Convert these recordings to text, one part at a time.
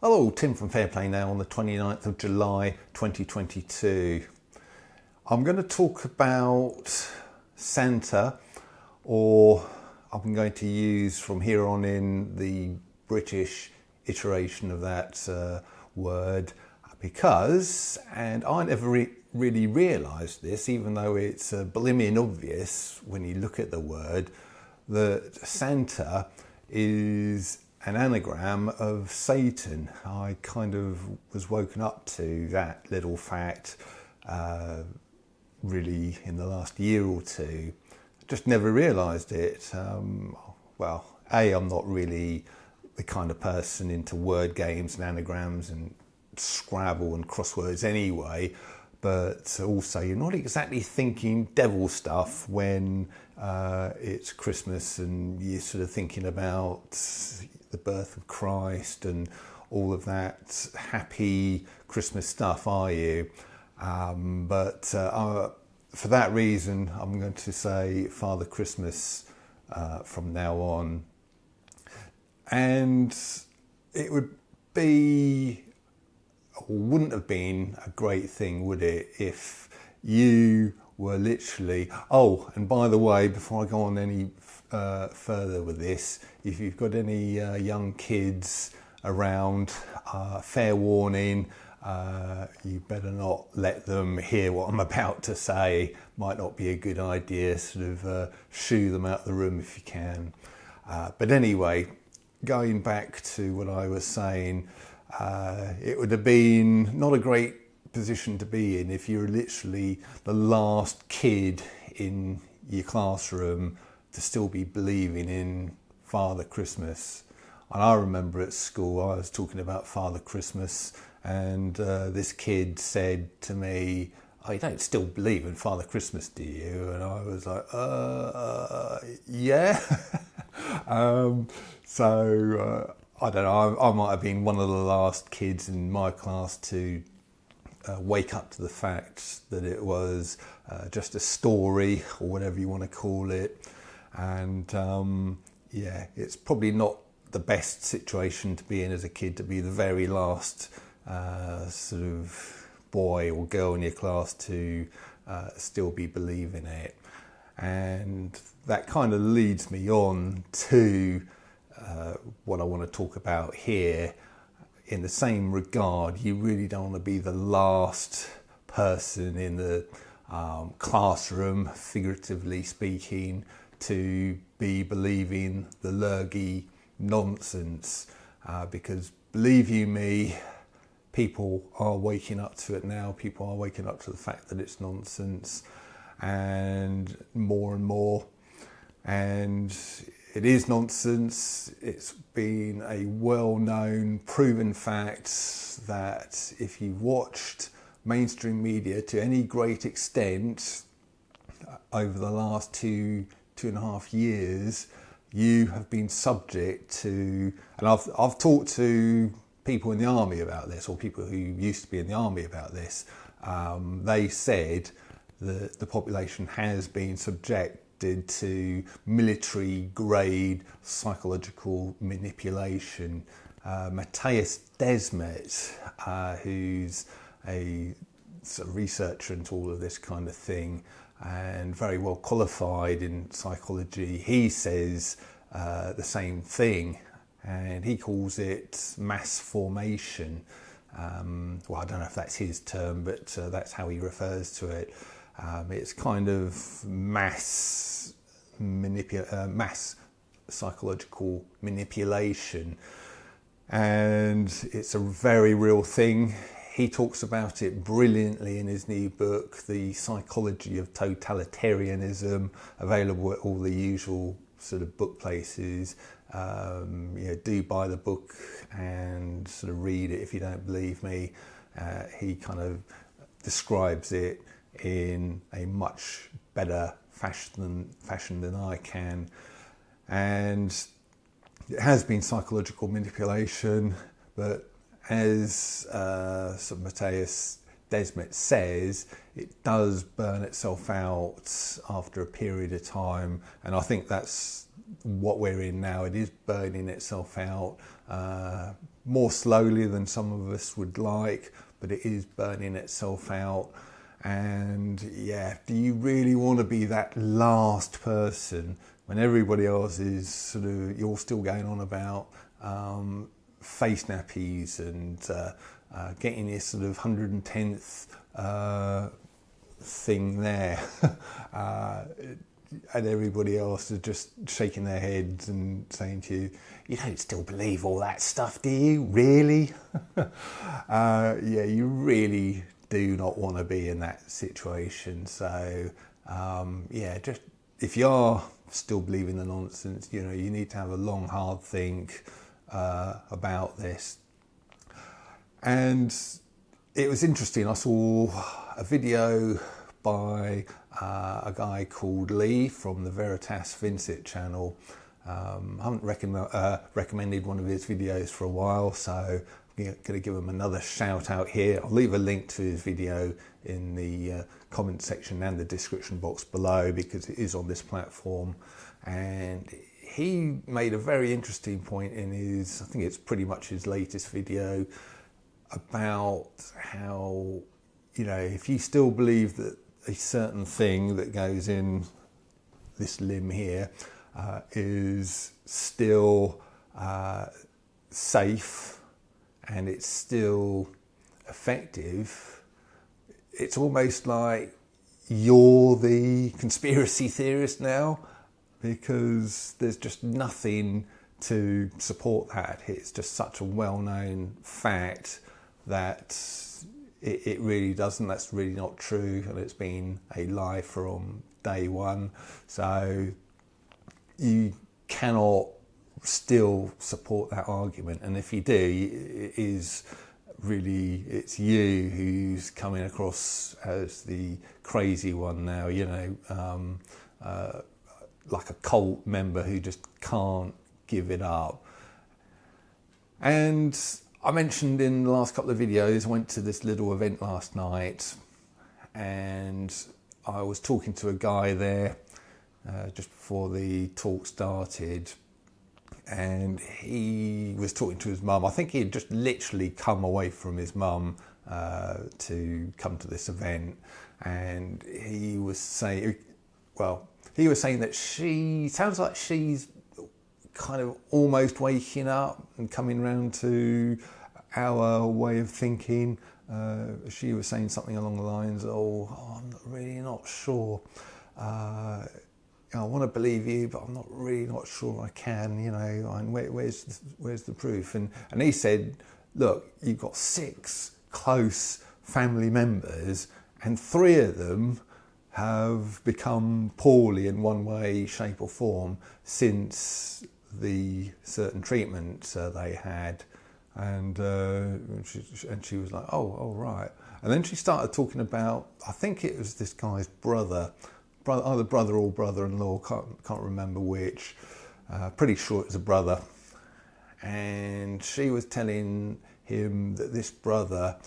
Hello, Tim from Fairplay now on the 29th of July 2022. I'm going to talk about Santa, or I'm going to use from here on in the British iteration of that word, because, and I never really realised this, even though it's blimmin' obvious when you look at the word, that Santa is an anagram of Satan. I kind of was woken up to that little fact really in the last year or two. Just never realised it. Well, I'm not really the kind of person into word games and anagrams and Scrabble and crosswords anyway, but also you're not exactly thinking devil stuff when it's Christmas and you're sort of thinking about the birth of Christ and all of that happy Christmas stuff, are you? But for that reason, I'm going to say Father Christmas from now on. And it would be, or wouldn't have been a great thing, would it, if you were literally, oh, and by the way, before I go on any further with this, if you've got any young kids around, fair warning, you better not let them hear what I'm about to say. Might not be a good idea, sort of shoo them out the room if you can. But anyway, going back to what I was saying, it would have been not a great position to be in if you're literally the last kid in your classroom to still be believing in Father Christmas. And I remember at school I was talking about Father Christmas, and this kid said to me, "Oh, you don't still believe in Father Christmas, do you?" And I was like, yeah. So I don't know, I might have been one of the last kids in my class to wake up to the fact that it was just a story, or whatever you want to call it. And yeah, it's probably not the best situation to be in as a kid, to be the very last sort of boy or girl in your class to still be believing it. And that kind of leads me on to what I want to talk about here. In the same regard, you really don't want to be the last person in the classroom, figuratively speaking, to be believing the lurgy nonsense, because believe you me, people are waking up to it now. People are waking up to the fact that it's nonsense, and more, and it is nonsense. It's been a well-known, proven fact that if you've watched mainstream media to any great extent over the last two and a half years, you have been subject to, and I've talked to people in the army about this, or people who used to be in the army about this. They said that the population has been subject to military grade psychological manipulation. Matthias Desmet, who's a sort of researcher into all of this kind of thing and very well qualified in psychology, he says the same thing, and he calls it mass formation. Well, I don't know if that's his term, but that's how he refers to it. It's kind of mass psychological manipulation, and it's a very real thing. He talks about it brilliantly in his new book, The Psychology of Totalitarianism, available at all the usual sort of book places. Do buy the book and sort of read it if you don't believe me. He kind of describes it in a much better fashion than I can. And it has been psychological manipulation, but as sort of Matthias Desmet says, it does burn itself out after a period of time, and I think that's what we're in now. It is burning itself out. more slowly than some of us would like, but it is burning itself out. And yeah, do you really want to be that last person when everybody else is sort of, you're still going on about face nappies and getting your sort of 110th thing there, and everybody else is just shaking their heads and saying to you, you don't still believe all that stuff, do you? Really? Yeah, you really do not want to be in that situation. So yeah, just if you are still believing the nonsense, you know, you need to have a long, hard think about this. And it was interesting. I saw a video by a guy called Lee from the Veritas Vincit channel. I haven't recommended one of his videos for a while, so I'm going to give him another shout out here. I'll leave a link to his video in the comment section and the description box below, because it is on this platform. And he made a very interesting point in his, I think it's pretty much his latest video, about how, you know, if you still believe that a certain thing that goes in this limb here is still safe and it's still effective, it's almost like you're the conspiracy theorist now, because there's just nothing to support that. It's just such a well-known fact that it really doesn't. That's really not true, and it's been a lie from day one. So you cannot still support that argument, and if you do, it is really, it's you who's coming across as the crazy one now, you know, like a cult member who just can't give it up. And I mentioned in the last couple of videos, I went to this little event last night, and I was talking to a guy there just before the talk started, and he was talking to his mum. I think he had just literally come away from his mum to come to this event, and he was saying, well, he was saying that she sounds like she's kind of almost waking up and coming round to our way of thinking. She was saying something along the lines of, I'm really not sure. I want to believe you, but I'm not really not sure I can, you know, and where's the proof? And he said, look, you've got 6 close family members, and 3 of them have become poorly in one way, shape or form since the certain treatment they had. And she was like, oh right. And then she started talking about, I think it was this guy's brother, either brother or brother-in-law, can't remember which. Pretty sure it was a brother. And she was telling him that this brother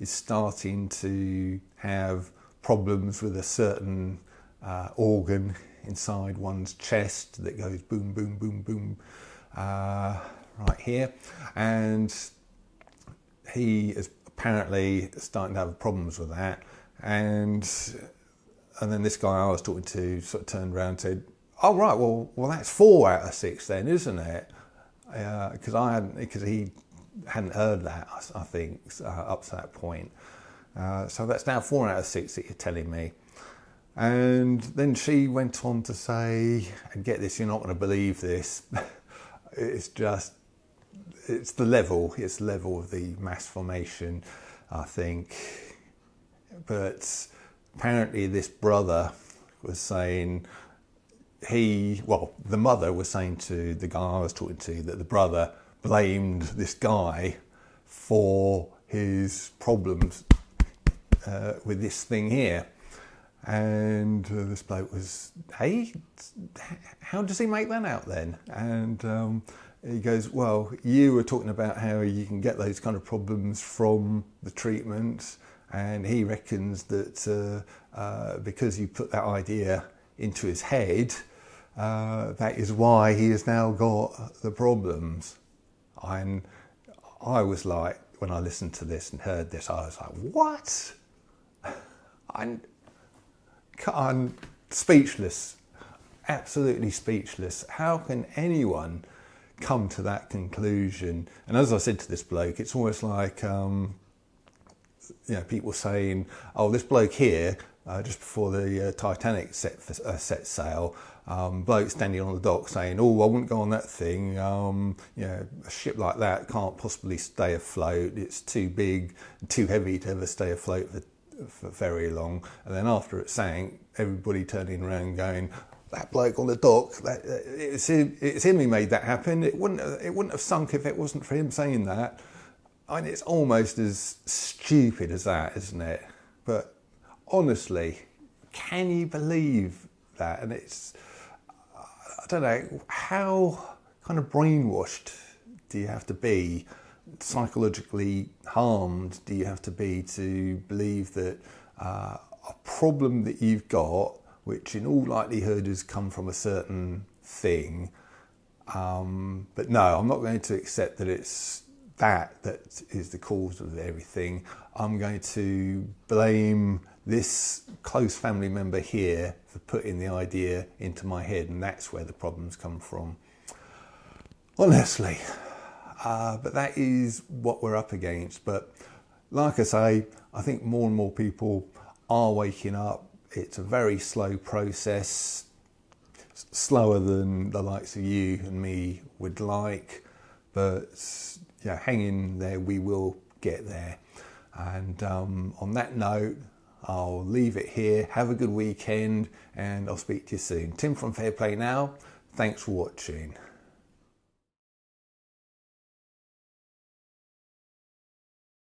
is starting to have problems with a certain organ inside one's chest that goes boom, boom, boom, boom, right here. And he is apparently starting to have problems with that. And then this guy I was talking to sort of turned around and said, oh right, well that's 4 out of 6 then, isn't it? Because he hadn't heard that, I think, up to that point. So that's now 4 out of 6 that you're telling me. And then she went on to say, and get this, you're not going to believe this, it's the level of the mass formation, I think. But apparently this brother was saying, the mother was saying to the guy I was talking to that the brother blamed this guy for his problems with this thing here. And this bloke was, hey, how does he make that out then? And he goes, well, you were talking about how you can get those kind of problems from the treatments, and he reckons that because you put that idea into his head, that is why he has now got the problems. And I was like, when I listened to this and heard this, I was like, what? I'm speechless, absolutely speechless. How can anyone come to that conclusion? And as I said to this bloke, it's almost like, people saying, oh, this bloke here, just before the Titanic set sail, bloke standing on the dock saying, oh, I wouldn't go on that thing. A ship like that can't possibly stay afloat. It's too big, too heavy to ever stay afloat for very long. And then after it sank, everybody turning around going, that bloke on the dock, it's him who made that happen. It wouldn't have sunk if it wasn't for him saying that. I mean, it's almost as stupid as that, isn't it? But honestly, can you believe that? And it's, I don't know, how kind of brainwashed do you have to be, psychologically harmed do you have to be to believe that a problem that you've got, which in all likelihood has come from a certain thing, but no, I'm not going to accept that it's that is the cause of everything. I'm going to blame this close family member here for putting the idea into my head, and that's where the problems come from. Honestly. But that is what we're up against. But like I say, I think more and more people are waking up. It's a very slow process, slower than the likes of you and me would like. But yeah, hang in there, we will get there. And on that note, I'll leave it here. Have a good weekend, and I'll speak to you soon. Tim from Fair Play Now. Thanks for watching.